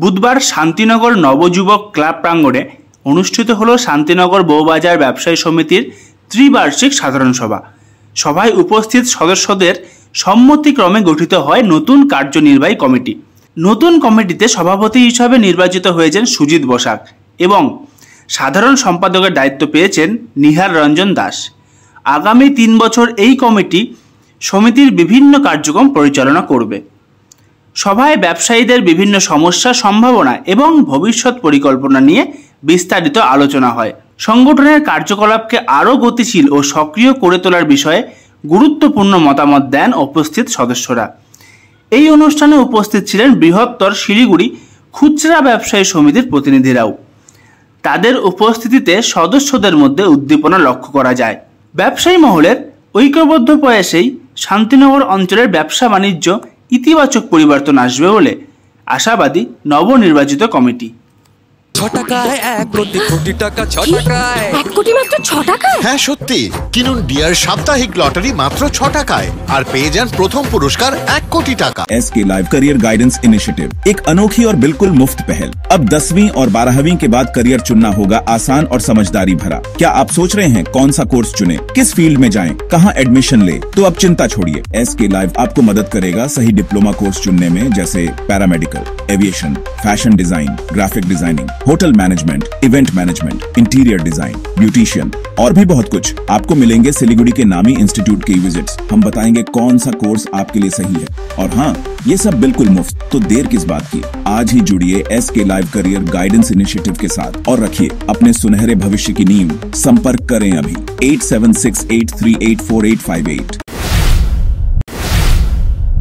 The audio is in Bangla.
বুধবার শান্তিনগর নবযুবক ক্লাব প্রাঙ্গণে অনুষ্ঠিত হল শান্তিনগর বউবাজার ব্যবসায়ী সমিতির ত্রিবার্ষিক সাধারণ সভা। সভায় উপস্থিত সদস্যদের সম্মতিক্রমে গঠিত হয় নতুন কার্যনির্বাহী কমিটি। নতুন কমিটিতে সভাপতি হিসাবে নির্বাচিত হয়েছেন সুজিত বসাক এবং সাধারণ সম্পাদকের দায়িত্ব পেয়েছেন নিহার রঞ্জন দাস। আগামী 3 বছর এই কমিটি সমিতির বিভিন্ন কার্যক্রম পরিচালনা করবে। সভায় ব্যবসায়ীদের বিভিন্ন সমস্যা, সম্ভাবনা এবং ভবিষ্যৎ পরিকল্পনা নিয়ে বিস্তারিত আলোচনা হয়। সংগঠনের কার্যকলাপকে আরও গতিশীল ও সক্রিয় করে তোলার বিষয়ে গুরুত্বপূর্ণ মতামত দেন উপস্থিত সদস্যরা। এই অনুষ্ঠানে উপস্থিত ছিলেন বৃহত্তর শিলিগুড়ি খুচরা ব্যবসায়ী সমিতির প্রতিনিধিরাও। তাদের উপস্থিতিতে সদস্যদের মধ্যে উদ্দীপনা লক্ষ্য করা যায়। ব্যবসায়ী মহলের ঐক্যবদ্ধ প্রয়াসেই শান্তিনগর অঞ্চলের ব্যবসা বাণিজ্য ইতিবাচক পরিবর্তন আসবে বলে আশাবাদী নবনির্বাচিত কমিটি। 6 টাকায় 1 কোটি কোটি টাকা 6 টাকায় 1 কোটি মাত্র 6 টাকায়। হ্যাঁ সত্যি, কিনুন ডিয়ার সাপ্তাহিক লটারি মাত্র 6 টাকায় আর পেয়ে যান প্রথম পুরস্কার 1 কোটি টাকা। SK live career guidance initiative एक अनोखी और बिल्कुल मुफ्त पहल। अब 10वीं और 12वीं के बाद करियर चुनना होगा आसान और समझदारी भरा। क्या आप सोच रहे हैं कौन सा कोर्स चुने, किस फील्ड में जाएं, कहां एडमिशन ले? तो अब चिंता छोड़िए, SK लाइव आपको मदद करेगा सही डिप्लोमा कोर्स चुनने में, जैसे paramedical, aviation, fashion design, graphic designing, hotel management, event management, interior design, beautician और भी बहुत कुछ। आपको मिलेंगे सिलीगुड़ी के नामी इंस्टीट्यूट की विजिट्स। हम बताएंगे कौन सा कोर्स आपके लिए सही है, और हाँ, ये सब बिल्कुल मुफ्त। तो देर किस बात की, आज ही जुड़िए SK live career guidance initiative के साथ और रखिए अपने सुनहरे भविष्य की नींव। संपर्क करें अभी 8768384858।